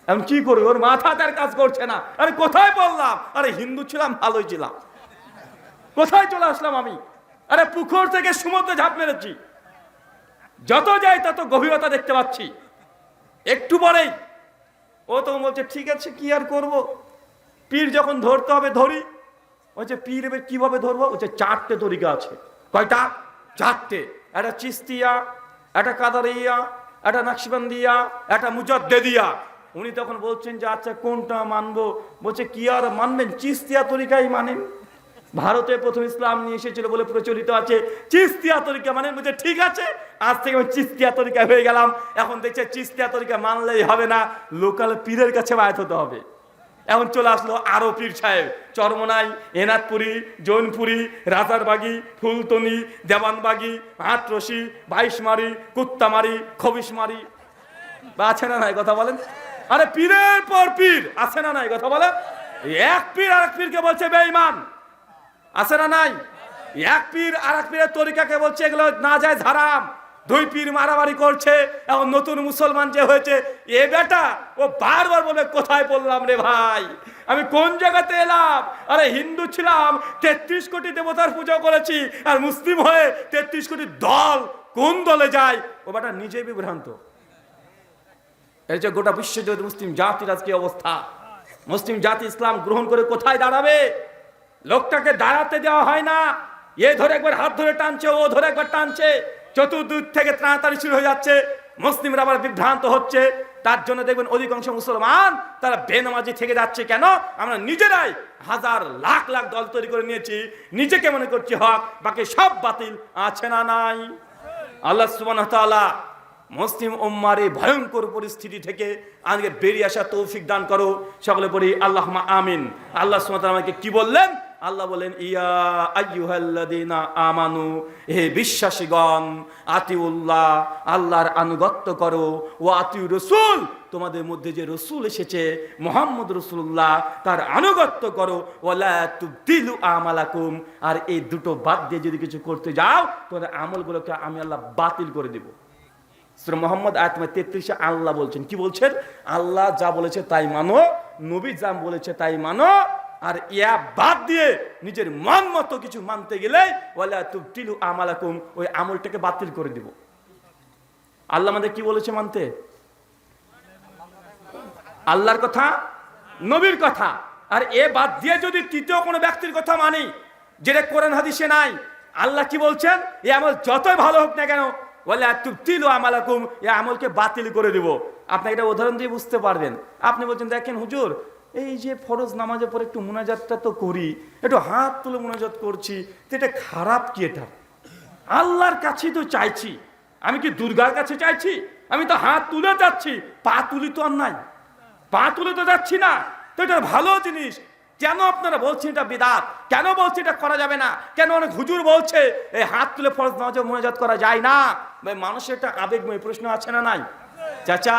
[SPEAKER 1] এখন কি করবে, ওর মাথা তার কাজ করছে না। আরে কোথায় বললাম, আরে হিন্দু ছিলাম ভালোই ছিলাম, কোথায় চলে আসলাম আমি। আরে পুকুর থেকে সমুদ্রে ঝাঁপ মেরেছি, যত যাই তত গভীরতা দেখতে পাচ্ছি। একটু পরেই ও তো বলছে ঠিক আছে কি আর করব, পীর যখন ধরতে হবে ধরি। বলছে পীর এবার কিভাবে ধরবো, বলছে 4টে তরিকা আছে। কয়টা, 4টে, একটা চিস্তিয়া, একটা কাদারিয়া, একটা নকশবন্দিয়া, একটা মুজাদ্দেদিয়া। উনি তখন বলছেন যে আচ্ছা কোনটা মানবো। বলছে কি আর মানবেন, চিস্তিয়া তরিকাই মানেন, ভারতে প্রথম ইসলাম নিয়ে এসেছিল বলে প্রচলিত আছে, চিস্তিয়া তরিকা মানে। বলছে ঠিক আছে, আজ থেকে আমি চিস্তিয়া তরিকা হয়ে গেলাম। এখন দেখছে চিস্তিয়া তরিকা মানলেই হবে না, লোকাল পীরের কাছে বায়াত হতে হবে। এখন চলে আসলো আরো পীর সাহেব, চরমনাই, এনাথপুরি, জৈনপুরি, রাজারবাগি, ফুলতনি, দেওয়ানবাগি, হাটরশি, বাইশমারি, কুত্তামারি, খবিশমারি, বা আছে না নাই কথা বলেন। আরে পীরের পর পীর আছে না নাই কথা বলেন। এক পীর আর এক পীরকে বলছে বেঈমান, আছে না নাই। এক পীর আর এক পীরের তরিকাকে বলছে এগুলো না যায় হারাম। দুই পীর মারামারি করছে। এখন নতুন মুসলমান যে হয়েছে এ বেটা ও বারবার বলে কোথায় বললাম রে ভাই, আমি কোন জায়গাতে এলাম। আরে হিন্দু ছিলাম, 33 কোটি দেবতার পূজা করেছি, আর মুসলিম হয়ে 33 কোটি দল কোন দলে যায় ও বেটা নিজেই বিভ্রান্ত। এই যে গোটা বিশ্বজুড়ে মুসলিম জাতির আজকে অবস্থা, মুসলিম জাতি ইসলাম গ্রহণ করে কোথায় দাঁড়াবে? লোকটাকে দাঁড়াতে দেওয়া হয় না, এ ধরে একবার হাত ধরে টানছে, ও ধরে একবার টানছে, চতুর্দিক থেকে তাড়াতাড়ি শুরু হয়ে যাচ্ছে, মুসলিমরা আবার বিভ্রান্ত হচ্ছে। তার জন্য দেখবেন অধিকাংশ মুসলমান তারা বেনামাজি থেকে যাচ্ছে। কেন? আমরা নিজেরাই হাজার লাখ লাখ দল তৈরি করে নিয়েছি, নিজেকে মনে করছি হক, বাকি সব বাতিল। আছে না নাই? আল্লাহ সুবহানাহু ওয়া তাআলা মুসলিম উম্মার এই ভয়ঙ্কর পরিস্থিতি থেকে আজকে বেরিয়ে আসা তৌফিক দান করো। সকলে পড়ি আল্লাহুম্মা আমিন। আল্লাহ সুবহানাহু ওয়া তাআলা আমাকে কি বললেন? আল্লাহ বলেন, ইয়া আইয়ুহাল্লাযীনা আমানু, হে বিশ্বাসীগণ, আতিউল্লাহ, আল্লাহর আনুগত্য করো, ও আতিউর রাসূল, তোমাদের মধ্যে যে রাসূল এসেছে মুহাম্মদ রাসূলুল্লাহ তার আনুগত্য করো, ওয়ালা তুবদিলু আমালাকুম, আর এই দুটো বাদ দিয়ে যদি কিছু করতে যাও তোমাদের আমলগুলোকে আমি আল্লাহ বাতিল করে দেব। সূরা মুহাম্মদ আয়াত 33 আল্লাহ বলছেন, কি বলছেন? আল্লাহ যা বলেছে তাই মানো, নবী যা বলেছে তাই মানো, আর ইয়া বাদ দিয়ে নিজের মন মতো কিছু মানতে গেলে ওয়ালা তুবতিলু আমালাকুম, ওই আমলটাকে বাতিল করে দিব। আল্লাহ আমাদের কি বলেছে মানতে? আল্লাহর কথা, নবীর কথা। আর এ বাদ দিয়ে যদি তৃতীয় কোনো ব্যক্তির কথা মানি যেটা কোরআন হাদিসে নাই, আল্লাহ কি বলছেন? এই আমল যতই ভালো হোক না কেন, ওয়ালা তুবতিলু আমালাকুম, এই আমলকে বাতিল করে দিব। আপনি একটা উদাহরণ দিয়ে বুঝতে পারবেন। আপনি বলছেন, দেখেন হুজুর, এই যে ফরজ নামাজের পরে একটু মুনাজাতটা তো করি, একটু হাত তুলে মুনাজাত করছি, তো এটা খারাপ কি? এটা আল্লাহর কাছেই তো চাইছি, আমি কি দুর্গার কাছে চাইছি? আমি তো হাত তুলে যাচ্ছি, পা তুলি তো আর নাই, পা তুলে তো যাচ্ছি না, তো এটা ভালো জিনিস। কেন আপনারা বলছেন এটা বিদআত? কেন বলছে এটা করা যাবে না? কেন অনেক হুজুর বলছে এই হাত তুলে ফরজ নামাজে মুনাজাত করা যায় না? ভাই, মানুষের একটা আবেগময় প্রশ্ন আছে না নাই? চাচা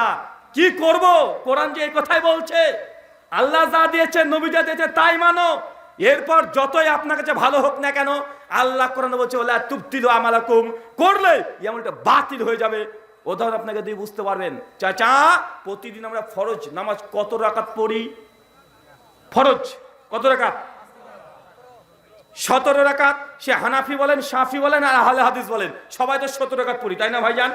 [SPEAKER 1] কি করব? কোরআন যে এই কথাই বলছে, আল্লাহ যা দিয়েছে, নবী যা দিয়েছে তাই মানো। এরপর যতই আপনার কাছে ভালো হোক না কেন, আল্লাহ কোরআনে বলছে ওয়ালা তুবতিলু আমালাকুম, করলে এমনটা বাতিল হয়ে যাবে। উদাহরণ আপনাকে দিয়ে বুঝতে পারবেন। চাচা, প্রতিদিন আমরা ফরজ নামাজ কত রাকাত পড়ি? ফরজ কত রাকাত? 17 রাকাত। সে হানাফি বলেন, শাফি বলেন, আর আহলে হাদিস বলেন, সবাই তো 17 রাকাত পড়ি, তাই না ভাইজান?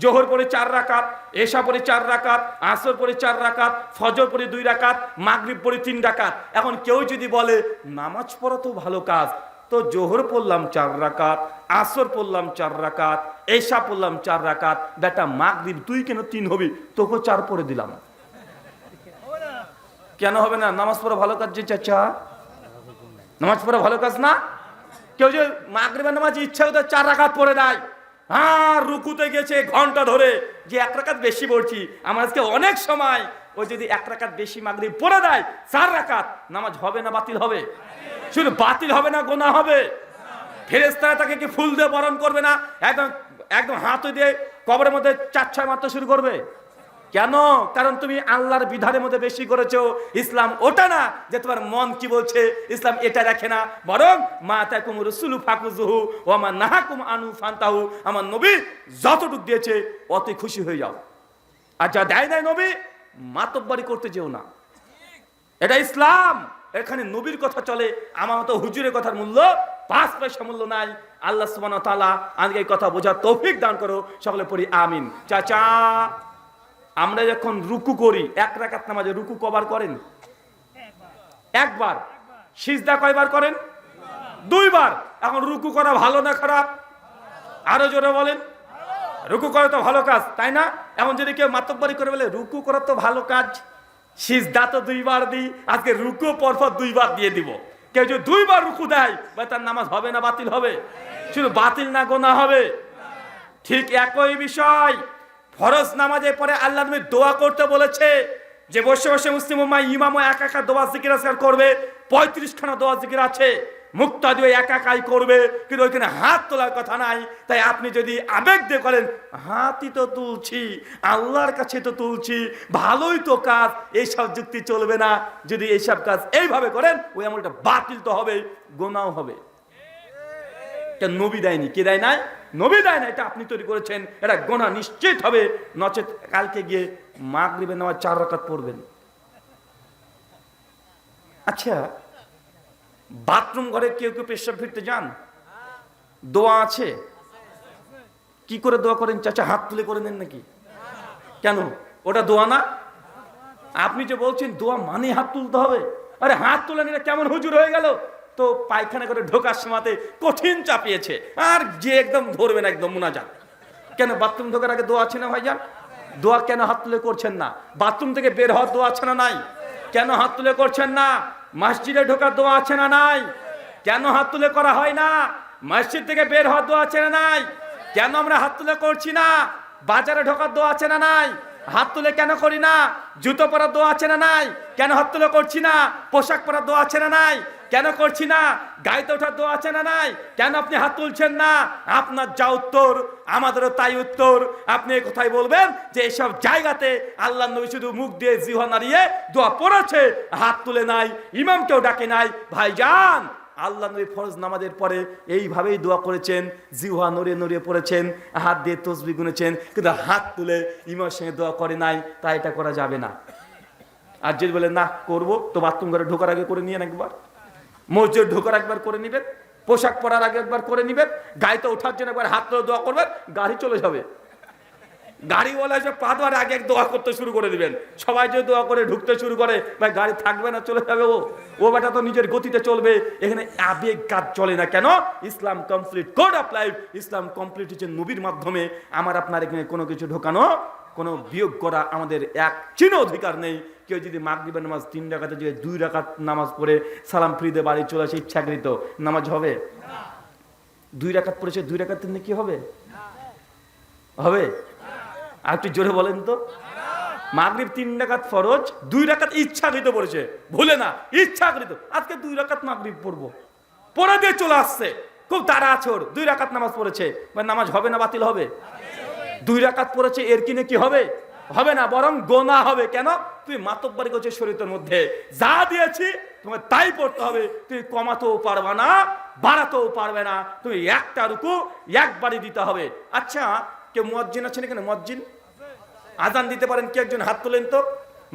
[SPEAKER 1] জোহর পড়ে 4 রাকাত, এশা পড়ে 4 রাকাত, আসর পড়ে 4 রাকাত, ফজর পড়ে 2 রাকাত, মাগরিব পড়ে 3 রাকাত। এখন কেউ যদি বলে নামাজ পড়া তো ভালো কাজ, তো জোহর পড়লাম 4 রাকাত, আসর পড়লাম 4 রাকাত, এশা পড়লাম 4 রাকাত, বেটা মাগরিব তুই কেন 3 হবি? তোকে 4 পড়ে দিলাম। কেন হবে না? নামাজ পড়া ভালো কাজ যে চাচা, নামাজ পড়া ভালো কাজ না? কেউ যে মাগরিবের নামাজ ইচ্ছা হতো 4 রাকাত পড়ে দেয়, আর রুকুতে গেছে ঘন্টা ধরে যে 1 রাকাত বেশি পড়ছি। আমার আজকে অনেক সময় ও যদি 1 রাকাত বেশি মাগরিব পড়ে দেয়, 4 রাকাত, নামাজ হবে না বাতিল হবে? শুধু বাতিল হবে না, গুনাহ হবে। ফেরেশতারা তাকে কি ফুল দিয়ে বরণ করবে না? একদম একদম হাত দিয়ে কবরের মধ্যে 4-6 মারতে শুরু করবে? কেন? কারণ তুমি আল্লাহর বিধানের মধ্যে বেশি করেছো। ইসলাম ওটা না যে তোমার মন কি বলছে, ইসলাম এটা রাখে না, বরং মা তাকুম রাসূলু ফাকুযুহু ওয়া মা নাহাকুম আনহু ফান্তাহু, আমার নবী যতটুকু দিয়েছে অতই খুশি হয়ে যাও, আর যা দেয় নাই নবী মাতব্বরি করতে যেও না। এটা ইসলাম। এখানে নবীর কথা চলে, আমার মতো হুজুরের কথার মূল্য 5 পয়সা মূল্য নাই। আল্লাহ সুবহানাহু ওয়া তাআলা আজকে এই কথা বোঝার তৌফিক দান করো। সকলে পড়ি আমিন। চাচা, আমরা যখন রুকু করি, 1 রাকাত নামাজে রুকু কবার করেন? একবার। সিজদা কয়বার করেন? 2 বার। এখন রুকু করা ভালো না খারাপ? আরো জোরে বলেন। রুকু করা তো ভালো কাজ, তাই না? এখন যদি কেউ মাতব্বরি করে বলে রুকু করা তো ভালো কাজ, সিজদা তো 2 বার দিই, আজকে রুকু পরপর 2 বার দিয়ে দিব। কেউ যদি 2 বার রুকু দেয়, তার নামাজ হবে না বাতিল হবে? শুধু বাতিল না, গুনাহ হবে। ঠিক একই বিষয় ফরজ নামাজের পরে আল্লাহ নবী দোয়া করতে বলেছে, যে বসে বসে মুসলিম উম্মাহ ইমামও একা একা দোয়া জিকির আজকার করবে। 35 খানা দোয়া জিকির আছে, মুক্তাদি একা একাই করবে, কিন্তু ওইখানে হাত তোলার কথা নাই। তাই আপনি যদি আবেগ দিয়ে করেন, হাতই তো তুলছি, আল্লাহর কাছে তো তুলছি, ভালোই তো কাজ, এইসব যুক্তি চলবে না। যদি এইসব কাজ এইভাবে করেন, ওই আমলটা বাতিল তো হবে, গুনাহ হবে। এটা নবী দেয়নি। কে দেয় নাই? নবী দেয় না, এটা আপনি তৈরি করেছেন। এটা গুনাহ নিশ্চিত হবে। নচেত কালকে গিয়ে মাগরিবের নামাজ 4 রাকাত পড়বেন। আচ্ছা, বাথরুম ঘরে কেউ কেউ পেশাব ফিরতে যান, দোয়া আছে? কি করে দোয়া করেন চাচা? হাত তুলে করে নেন নাকি? কেন, ওটা দোয়া না? আপনি যে বলছেন দোয়া মানে হাত তুলতে হবে, আরে হাত তুলে নিলে কেমন হুজুর হয়ে গেল? তো পায়খানা করে ঢোকার সময়তে কঠিন চাপিয়েছে, আর যে একদম ধরবেন একদম মুনাজাত। কেন, বাথরুম ঢোকার আগে দোয়া আছে না ভাইজান? দোয়া কেন হাত তুলে করছেন না? বাথরুম থেকে বের হওয়ার দোয়া আছে না নাই? কেন হাত তুলে করছেন না? মসজিদে ঢোকার দোয়া আছে না নাই? কেন হাত তুলে করা হয় না? মসজিদ থেকে বের হওয়ার দোয়া আছে না নাই? কেন আমরা হাত তুলে করছি না? বাজারে ঢোকার দোয়া আছে না নাই? হাত তুলে কেন করি না? জুতো পরার দোয়া আছে না নাই? কেন হাত তুলে করছি না? পোশাক পরার দোয়া আছে না নাই? কেন করছি না? গাড়িতে ওঠার দোয়া আছে না নাই? কেন আপনি হাত তুলছেন না? আপনার যা উত্তর আমাদেরও তাই উত্তর। আপনি কোথায় বলবেন যে এসব জায়গাতে আল্লাহ নবী শুধু মুখ দিয়ে জিহ্বা নাড়িয়ে দোয়া পড়েছে, হাত তুলে নাই, ইমামকেও ডাকে নাই। ভাইজান, আল্লাহ নবী ফরজ নামাজের পরে এইভাবেই দোয়া করেছেন, জিহ্বা নড়িয়ে নড়িয়ে পড়েছেন, হাত দিয়ে তসবিহ গুনেছেন, কিন্তু হাত তুলে ইমামের সঙ্গে দোয়া করে নাই। তাই এটা করা যাবে না। আর যদি বলেন না করবো, তো বাথরুম ঘরে ঢোকার আগে করে নিয়েন একবার, মসজিদ ঢোকার একবার করে নিবেন, পোশাক পরার আগে একবার করে নিবেন, গাড়িতে ওঠার জন্য একবার হাত তুলে দোয়া করবেন, গাড়ি চলে যাবে। গাড়িওয়ালা এসে পা ধোয়ার আগে এক দোয়া করতে শুরু করে দিবেন। সবাই যে দোয়া করে ঢুকতে শুরু করে, ভাই গাড়ি থাকবে না, চলে যাবে। ও বেটা তো নিজের গতিতে চলবে। এখানে আবেগ কাজ চলে না। কেন? ইসলাম কমপ্লিট কোড অফ লাইফ। ইসলাম কমপ্লিট হচ্ছে নবীর মাধ্যমে। আমার আপনার এখানে কোনো কিছু ঢোকানো, কোনো বিয়োগ করা আমাদের এক চিহ্ন অধিকার নেই। কেউ যদি মাগরিবের নামাজ 3 রাকাতে যে 2 রাকাত নামাজ পড়ে সালাম ফিরিতে বাড়ি চলে আসে, ইচ্ছাকৃত নামাজ হবে? 2 রাকাত পড়েছে, 2 রাকাত কি হবে? হবে? আর একটু জোরে বলেন তো। মাগরিব 3 রাকাত ফরজ, 2 রাকাত ইচ্ছাকৃত পড়েছে, ভুলে না, ইচ্ছাকৃত। আজকে 2 রাকাত মাগরিব পড়বো, পড়ে দিয়ে চলে আসছে, খুব তাড়া আছে ওর, 2 রাকাত নামাজ পড়েছে, নামাজ হবে না বাতিল হবে? 2 রাকাত পড়েছে, এর কিনে কি হবে? হবে না, বরং গোনা হবে। কেন? তুই মাতব্বরি করছিস শরীয়তের মধ্যে, যা দিয়েছি তোমার তাই পড়তে হবে। তুই কমাতেও পারবে না, বাড়াতেও পারবে না। তুমি একটা রুকু একবারই দিতে হবে। আচ্ছা, কেউ মুয়াজ্জিন আছেন এখানে? মুয়াজ্জিন আজান দিতে পারেন কি? একজন হাত তোলেন তো।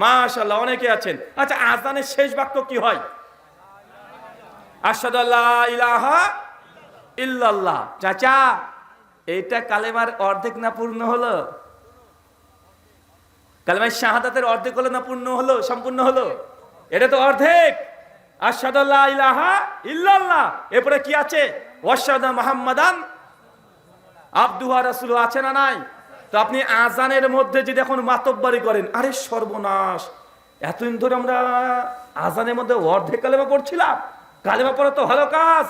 [SPEAKER 1] মাশাআল্লাহ, অনেকে আছেন। আচ্ছা, আজানের শেষ বাক্য কি হয়? আশহাদু আল্লা ইলাহা ইল্লাল্লাহ। চাচা, এইটা কালেমার অর্ধেক না পূর্ণ হলো? কালেমার শাহাদাতের অর্ধেক হলো না পূর্ণ হলো, সম্পূর্ণ হলো? এটা তো অর্ধেক। আশহাদু আল্লা ইলাহা ইল্লাল্লাহ, এরপরে কি আছে? ওয়াশহাদু মুহাম্মাদান আবদুহু ওয়া রাসূলুহু, আছে না নাই? তো আপনি আজানের মধ্যে যদি এখন মাতব্বরি করেন, আরে সর্বনাশ, এতদিন ধরে আমরা আজানের মধ্যে অর্ধেক কালেমা পড়ছিলাম। কালেমা পড়া তো ভালো কাজ,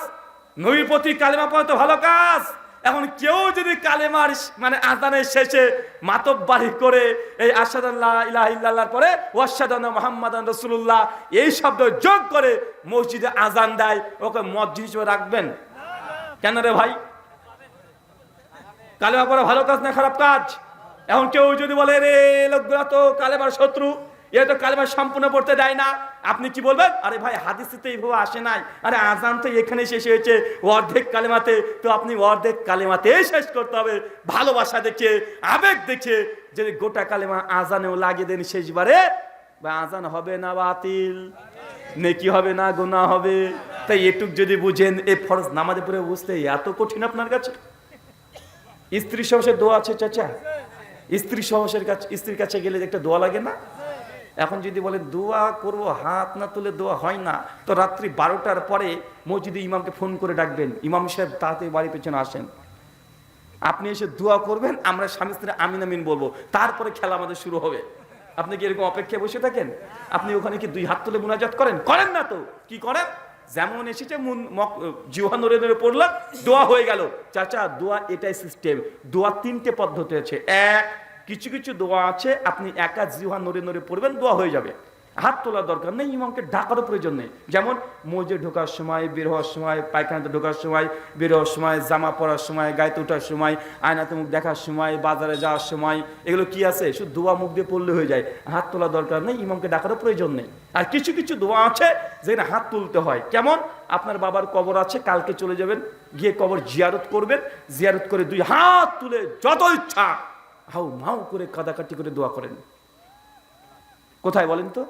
[SPEAKER 1] নবীর প্রতি কালেমা পড়া তো ভালো কাজ। এখন কেউ যদি কালেমার মানে আজানের শেষে মাতব্বরি করে এই আশহাদু আল্লা ইলাহা ইল্লাল্লাহর পরে ওয়াশহাদু আন্না মুহাম্মাদান রাসূলুল্লাহ এই শব্দ যোগ করে মসজিদে আজান দেয়, ওকে মুয়াজ্জিন হিসেবে রাখবেন কেন রে ভাই? কালেমা পড়া ভালো কাজ না খারাপ কাজ? এখন কেউ যদি বলে রে লোকগুলা তো কালেমার শত্রু, এ তো কালেমা সম্পূর্ণ পড়তে দেয় না, আপনি কি বলবেন? আরে ভাই, হাদিসে তো এইভাবে আসে নাই। আরে আজান তো এখানে শেষ হয়েছে অর্ধেক কালেমাতে, তো আপনি অর্ধেক কালেমাতে শেষ করতে হবে। ভালোবাসা দেখে, আবেগ দেখে যদি গোটা কালেমা আজানেও লাগিয়ে দেন শেষবারে, বা আজান হবে না বাতিল, নেকি হবে না গুনাহ হবে। তাই এটুক যদি বুঝেন, এই ফরজ নামাজে পড়ে বুঝতে এত কঠিন আপনার কাছে? স্ত্রী সহসের দোয়া আছে চাচা? স্ত্রীর কাছে গেলে একটা দোয়া লাগে না? এখন যদি বলে দোয়া করব, হাত না তুলে দোয়া হয় না, তো রাত্রি 12টার পরে মসজিদে ইমামকে ফোন করে ডাকবেন, ইমাম সাহেব তাড়াতাড়ি বাড়ির পেছনে আসেন, আপনি এসে দোয়া করবেন, আমরা স্বামী স্ত্রী আমিন আমিন বলবো, তারপরে খেলা আমাদের শুরু হবে। আপনি কি এরকম অপেক্ষায় বসে থাকেন? আপনি ওখানে কি 2 হাত তুলে মুনাজাত করেন? করেন না তো। কি করেন? যেমন এসেছে জিহ্বা নড়ে নড়ে পড়লাম, দোয়া হয়ে গেল। চাচা, দোয়া এটাই সিস্টেম। দোয়া 3টে পদ্ধতি আছে। এক, কিছু কিছু দোয়া আছে আপনি একা জিহ্বা নড়ে নড়ে পড়বেন, দোয়া হয়ে যাবে, হাত তোলার দরকার নেই, ইমামকে ডাকারও প্রয়োজন নেই। যেমন মসজিদে ঢোকার সময়, বের হওয়ার সময়, পায়খানাতে ঢোকার সময়, বের হওয়ার সময়, জামা পরার সময়, গায়ে ওঠার সময়, আয়নাতে মুখ দেখার সময়, বাজারে যাওয়ার সময়, এগুলো কি আছে? শুধু দোয়া মুখ দিয়ে পড়লে হয়ে যায়, হাত তোলার দরকার নেই, ইমামকে ডাকারও প্রয়োজন নেই। আর কিছু কিছু দোয়া আছে যেখানে হাত তুলতে হয়। কেমন? আপনার বাবার কবর আছে, কালকে চলে যাবেন, গিয়ে কবর জিয়ারত করবেন, জিয়ারত করে 2 হাত তুলে যত ইচ্ছা হাউ মাউ করে কাদাকাটি করে দোয়া করেন। কোথায় বলেন তো?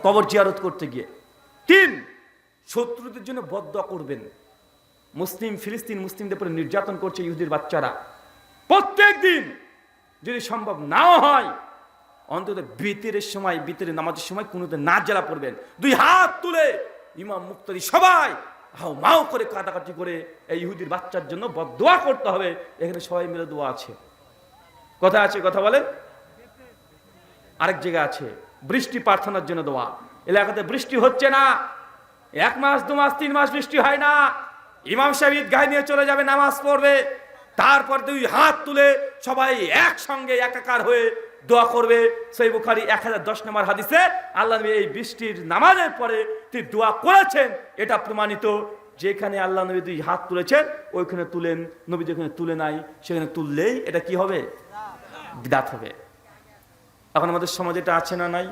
[SPEAKER 1] কবর জিয়ারত করতে গিয়ে। 3, শত্রুদের জন্য বদদোয়া করবেন। ফিলিস্তিন মুসলিমদের উপরে নির্যাতন করছে ইহুদির বাচ্চারা, প্রত্যেক দিন যদি সম্ভব নাও হয়, অন্তত বিতরের সময়, বিতরের নামাজের সময় কোনোদিন না জেলা পড়বেন, দুই হাত তুলে ইমাম মুক্তাদি সবাই হাও মাও করে কাটাকাটি করে এই ইহুদির বাচ্চার জন্য বদদোয়া করতে হবে। এখানে সবাই মিলে দোয়া আছে, কথা আছে, কথা বলেন। আরেক জায়গা আছে বৃষ্টি প্রার্থনার জন্য দোয়া। এলাকাতে বৃষ্টি হচ্ছে না, 1 মাস 2 মাস 3 মাস বৃষ্টি হয় না, ইমাম সাহেব ঈদগাহে নিয়ে চলে যাবে, নামাজ পড়বে, তারপর 2 হাত তুলে সবাই একসঙ্গে একাকার হয়ে দোয়া করবে। সহিহ বুখারী 1010 নম্বর হাদিসে আল্লাহ নবী এই বৃষ্টির নামাজের পরে তিনি দোয়া করেছেন, এটা প্রমাণিত। যেখানে আল্লাহ নবী 2 হাত তুলেছেন ওইখানে তুলেন, নবী যেখানে তুলে নাই সেখানে তুললেই এটা কি হবে? বিদআত হবে। এখন আমাদের সমাজে এটা আছে না নাই?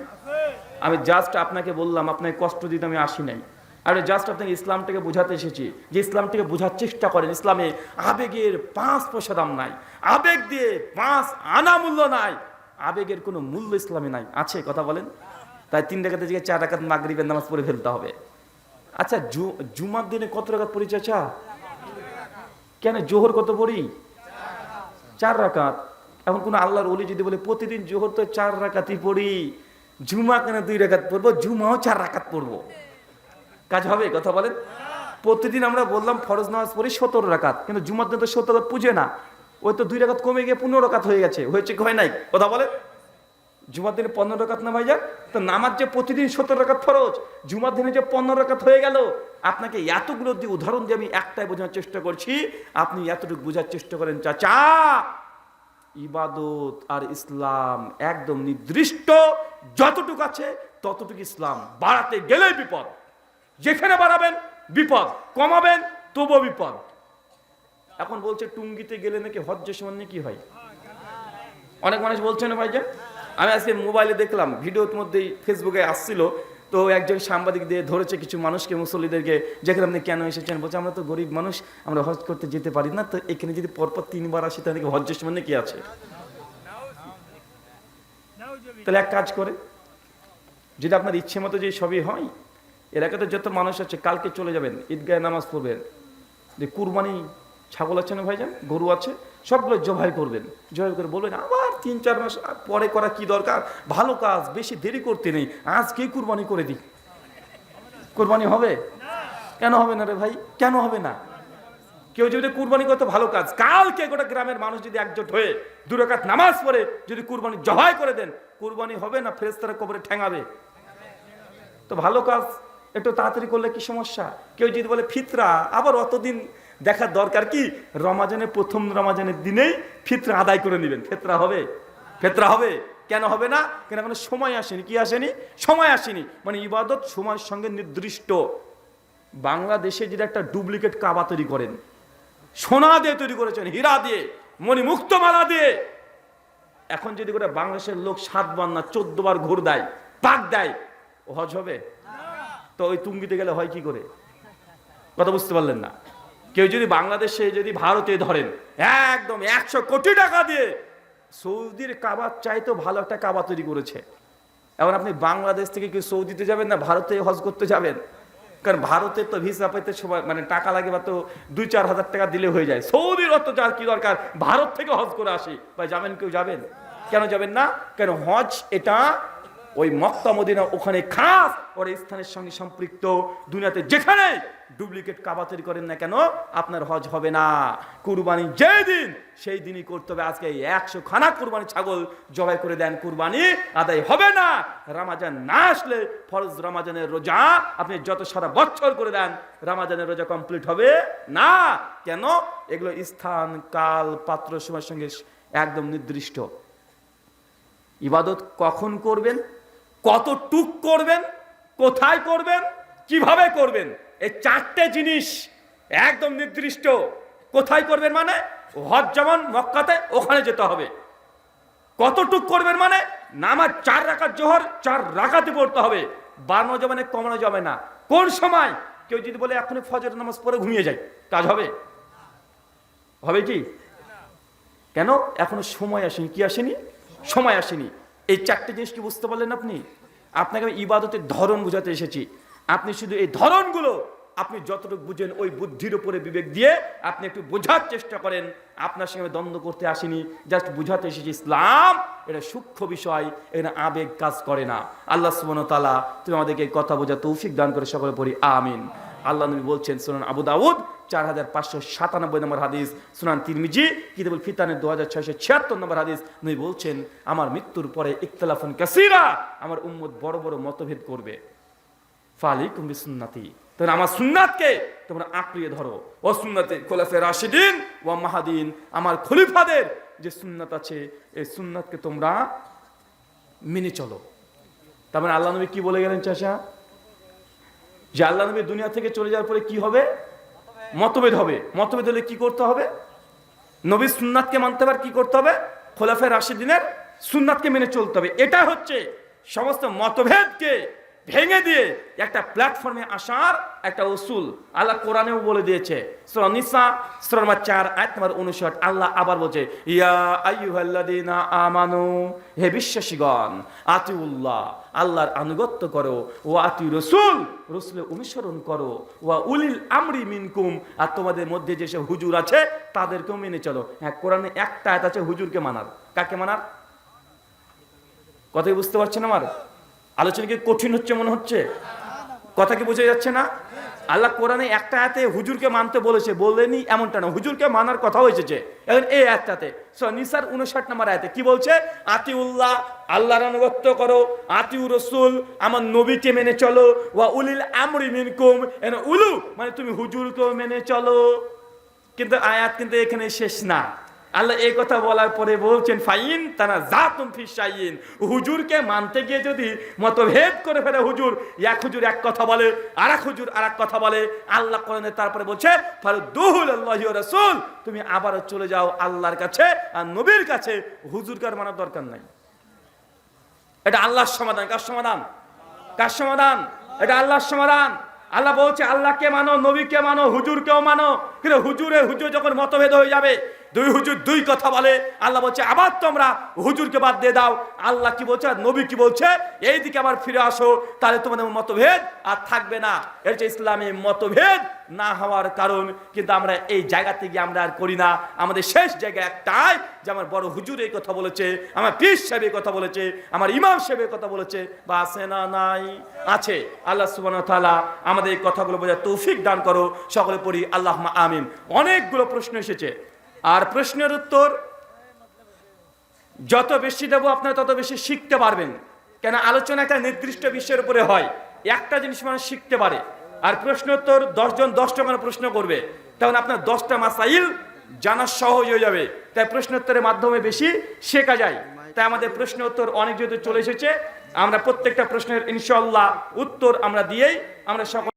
[SPEAKER 1] আমি জাস্ট আপনাকে বললাম, আপনাকে কষ্ট দিতে আমি আসি নাই, আর জাস্ট আপনাকে ইসলামটাকে বোঝাতে এসেছি যে ইসলামটাকে বোঝার চেষ্টা করেন। ইসলামে আবেগের 5 পয়সা দাম নাই, আবেগ দিয়ে 5 আনা মূল্য নাই, আবেগের কোনো মূল্য ইসলামে নাই, আছে? কথা বলেন। তাই 3 রাকাতের জায়গায় 4 রাকাত মাগরিবের নামাজ পড়ে ফেলতে হবে। আচ্ছা, জুমার দিনে কত রাকাত পড়ি চাচা? কেন জোহর কত পড়ি? 4 রাকাত। এখন কোন আল্লাহর ওলি যদি বলে প্রতিদিন জোহর তো 4 রাকাতই পড়ি, জুমা কেন 2 রাকাত পড়বো? জুমাও 4 রাকাত পড়বো, কাজ হবে? কথা বলেন। প্রতিদিন আমরা বললাম ফরজ নামাজ পড়ি 17 রাকাত, কিন্তু জুমার দিন তো 17 রাকাত পুজে না, ওই তো 2 রাকাত কমে গিয়ে 15 রাকাত হয়ে গেছে, হয়েছে কি হয় নাই? কথা বলেন। জুমার দিনে 15 রাকাত না ভাইজান? তো নামাজ যে প্রতিদিন 17 রাকাত ফরজ, জুমার দিনে যে 15 রাকাত হয়ে গেল। আপনাকে এতগুলো দিয়ে উদাহরণ দিয়ে আমি একটাই বোঝানোর চেষ্টা করছি, আপনি এতটুকু বোঝার চেষ্টা করেন চাচা, ইবাদত আর ইসলাম একদম নির্দিষ্ট, যতটুকু আছে ততটুকু ইসলাম। বাড়াতে গেলে বিপদ, যেখানে বাড়াবেন বিপদ, কমাবেন তবুও বিপদ। এখন বলছে টুঙ্গিতে গেলে নাকি হজ্জের সময় নাকি হয়, অনেক মানুষ বলছে না ভাইজান। আমি আজকে মোবাইলে দেখলাম, ভিডিওর মধ্যেই ফেসবুকে আসছিল, তো একজন সাংবাদিক দিয়ে ধরেছে কিছু মানুষকে, মুসল্লিদেরকে, যেখানে আপনি কেন এসেছেন? বলছে আমরা তো গরিব মানুষ, আমরা হজ করতে যেতে পারি না, তো এখানে যদি পরপর 3 বার আসি তাহলে হজ্জের সময় কি আছে? তাহলে এক কাজ করে, যদি আপনার ইচ্ছে মতো যে সবই হয়, এলাকাতে যত মানুষ আছে কালকে চলে যাবেন, ঈদগাহে নামাজ পড়বেন, যে কুরবানি ছাগল আছে না ভাইজান, গরু আছে, সবগুলো জবাই করবেন, জবাই করে বলবেন আবার 3-4 মাস পরে করা কি দরকার, ভালো কাজ, বেশি দেরি করতে নেই, আজকেই কুরবানি করে দিই। কুরবানি হবে? কেন হবে না রে ভাই, কেন হবে না? কেউ যদি কুরবানি করতে, ভালো কাজ, কালকে গোটা গ্রামের মানুষ যদি একজোট হয়ে 2 রাকাত নামাজ পড়ে যদি কুরবানি জবাই করে দেন, কুরবানি হবে না ফেরেশতারা কবরে ঠ্যাঙাবে? তো ভালো কাজ একটু তাড়াতাড়ি করলে কি সমস্যা? কেউ যদি বলে ফিতরা, আবার অতদিন দেখার দরকার কি? রমাজানের প্রথম রমাজানের দিনেই ফিতরা আদায় করে নেবেন, ফিতরা হবে? ফিতরা হবে? কেন হবে না? কেন এখন সময় আসেনি। কি আসেনি? সময় আসেনি। মানে ইবাদত সময়ের সঙ্গে নির্দিষ্ট। বাংলাদেশে যদি একটা ডুপ্লিকেট কাবা তৈরি করেন, সোনা দিয়ে তৈরি করেছেন, হীরা দিয়ে, মণিমুক্ত মালা দিয়ে, এখন যদি করে বাংলাদেশের লোক 7 বার না 14 বার ঘুর দেয়, পাক দেয়, ও হজ হবে? তো ওই তুঙ্গিতে গেলে হয় কি করে? কথা বুঝতে পারলেন না? কেউ যদি বাংলাদেশে, যদি ভারতে ধরেন, একদম 100 কোটি টাকা দিয়ে সৌদির কাবার চাইতে ভালো একটা কাবা তৈরি করেছে, এখন আপনি বাংলাদেশ থেকে কেউ সৌদিতে যাবেন না ভারতে হজ করতে যাবেন? কারণ ভারতে তো ভিসা পেতে সময় মানে টাকা লাগে, বা তো 2-4 হাজার টাকা দিলে হয়ে যায়। সৌদির অত যার কি দরকার, ভারত থেকে হজ করে আসি। ভাই যাবেন? কেউ যাবেন? কেন যাবেন না? কেন হজ এটা ওই মক্কা মদিনা, ওখানে খাস ওর স্থানের সঙ্গে সম্পৃক্ত। দুনিয়াতে যেখানে ডুপ্লিকেট কাবা তৈরি করেন না কেন, আপনার হজ হবে না। কুরবানি যেই দিন সেই দিনই করতে হবে। আজকে 100 খানা কুরবানি ছাগল জবাই করে দেন, কুরবানি আদায় হবে না। রমাজান না আসলে ফরজ রমাজানের রোজা আপনি যত সারা বছর করে দেন, রমাজানের রোজা কমপ্লিট হবে না। কেন? এগুলো স্থান, কাল, পাত্র, সময়ের সঙ্গে একদম নির্দিষ্ট। ইবাদত কখন করবেন, কতটুক করবেন, কোথায় করবেন, কিভাবে করবেন, এই 4টে জিনিস একদম নির্দিষ্ট। কোথায় করবেন মানে হজ যেমন মক্কাতে, ওখানে যেতে হবে। কতটুক করবেন মানে নামাজ 4 রাকাত জোহর 4 রাকাতই পড়তে হবে, বাড়ানো যাবে না, কমানো যাবে না। কোন সময়? কেউ যদি বলে এখনই ফজর নামাজ পড়ে ঘুমিয়ে যায়, কাজ হবে? হবে কি? কেন? এখনো সময় আসেনি। কি আসেনি? সময় আসেনি। এই 4টে জিনিস কি বুঝতে পারলেন আপনি? আপনাকে আমি ইবাদতের ধরন বুঝাতে এসেছি। আপনি শুধু এই ধরনগুলো আপনি যতটুকু বুঝেন ওই বুদ্ধির উপরে বিবেক দিয়ে আপনি একটু বোঝার চেষ্টা করেন। আপনার সঙ্গে দ্বন্দ্ব করতে আসেনি, জাস্ট বুঝাতে এসেছি ইসলাম এটা সূক্ষ্ম বিষয়, এখানে আবেগ কাজ করে না। আল্লাহ সুবহানাহু ওয়া তাআলা তুমি আমাদেরকে এই কথা বোঝার তৌফিক দান করে সকলে পড়ি আমিন। আল্লাহ নবী বলছেন সুনান আবু দাউদ 4597 নম্বর হাদিস, সুনান তিরমিজি কিতাবুল ফিতানের 2676 নম্বর হাদিস, নবী বলছেন আমার মৃত্যুর পরে ইখতিলাফুন কাসীরা, আমার উম্মত বড় বড় মতভেদ করবে। ফালাইকুম বিসুন্নতি, তখন আমার সুন্নাতকে তোমরা আঁকড়িয়ে ধরো। ও সুন্নতে খোলাফায়ে রাশিদিন ওয়া মাহদিন, আমার খলিফাদের যে সুন্নাত আছে এই সুন্নাতকে তোমরা মেনে চলো। তার মানে আল্লাহ নবী কি বলে গেলেন চাচা? যে আল্লাহ নবী দুনিয়া থেকে চলে যাওয়ার পরে কি হবে? মতভেদ হবে। মতভেদ হলে কি করতে হবে? নবীর সুন্নাতকে মানতে হবে। কি করতে হবে? খোলাফায়ে রাশিদিনের সুন্নাতকে মেনে চলতে হবে। এটা হচ্ছে সমস্ত মতভেদকে ভেঙে দিয়ে একটা প্ল্যাটফর্মে আসার একটা উসুল। আল্লাহ কোরআনেও বলে দিয়েছে, সূরা নিসা সূরা নম্বর 4 আয়াত নম্বর 59, আল্লাহ আবার বলছে ইয়া আইয়ুহাল্লাযীনা আমানু, হে বিশ্বাসীগণ, আতিউল্লাহ, আল্লাহর আনুগত্য করো, ওয়া আতিউ রাসূল, রাসূলের অনুসরণ করো, ওয়া উলিল আমরি মিনকুম, আর তোমাদের মধ্যে যেসব হুজুর আছে তাদেরকেও মেনে চলো। হ্যাঁ, কোরআনে একটা আয়াত আছে হুজুরকে মানার। কাকে মানার? কথাই বুঝতে পারছেন আমার? আলোচনা কি কঠিন হচ্ছে মনে হচ্ছে? কথা কি বোঝা যাচ্ছে না? আল্লাহ কোরআনে একটা আয়াতে হুজুরকে মানতে বলেছে, বলেনি এমনটা না, হুজুরকে মানার কথাও এসেছে। এখন এই আয়াতটাতে সূরা নিসার 59 নম্বর আয়াতে কি বলছে? আতিউল্লাহ, আল্লাহর আনুগত্য করো, আতিউ রাসূল, আমার নবীকে মেনে চলো, ওয়া উলিল আমরি মিনকুম, এন উলু মানে তুমি হুজুরকেও মেনে চলো। কিন্তু আয়াত কিন্তু এখানে শেষ না। আল্লাহ এই কথা বলার পরে বলছেন ফাইন তানাযাতুম ফি শাইইন, হুজুরকে মানতে গিয়ে যদি মতভেদ করে ফেলে, হুজুর এক কথা বলে, আরেক হুজুর আরেক কথা বলে, আল্লাহ কোরআনে তারপরে বলছে ফারুদ্দুহু ইলাল্লাহি ওয়া রাসূল, তুমি আবারও চলে যাও আল্লাহর কাছে আর নবীর কাছে, হুজুরকে আর মানার দরকার নাই। এটা আল্লাহর সমাধান। কার সমাধান? কার সমাধান? এটা আল্লাহর সমাধান। আল্লাহ বলছে আল্লাহকে মানো, নবীকে মানো, হুজুরকেও মানো। কিন্তু হুজুর যখন মতভেদ হয়ে যাবে, দুই হুজুর দুই কথা বলে, আল্লাহ বলছে আবার তোমরা হুজুরকে বাদ দিয়ে দাও। আল্লাহ কি বলছে আর নবী কি বলছে, এই দিকে আবার ফিরে আসো, তাহলে তোমাদের মতভেদ আর থাকবে না। এর হচ্ছে ইসলামে মতভেদ না হওয়ার কারণ। কিন্তু আমরা এই জায়গা থেকে আমরা আর করি না। আমাদের শেষ জায়গা একটাই, যে আমার বড় হুজুর এই কথা বলেছে, আমার পীর সাহেব এই কথা বলেছে, আমার ইমাম সাহেব এই কথা বলেছে, বা আছে না? নাই, আছে। আল্লাহ সুবহানাহু ওয়া তাআলা আমাদের এই কথাগুলো বোঝার তৌফিক দান করো। সকলে পড়ি আল্লাহুম্মা আমিন। অনেকগুলো প্রশ্ন এসেছে, আর প্রশ্নের উত্তর যত বেশি দেবো আপনারা তত বেশি শিখতে পারবেন। কেন আলোচনা একটা নির্দিষ্ট বিষয়ের উপরে হয়, একটা জিনিস মানুষ শিখতে পারে। আর প্রশ্ন উত্তর 10 জন 10টা করে প্রশ্ন করবে, তখন আপনার 10টা মাসাইল জানা সহজ হয়ে যাবে। তাই প্রশ্ন উত্তরের মাধ্যমে বেশি শেখা যায়। তাই আমাদের প্রশ্ন উত্তর অনেক যেহেতু চলে এসেছে, আমরা প্রত্যেকটা প্রশ্নের ইনশাআল্লাহ উত্তর আমরা দিয়েই আমরা সকল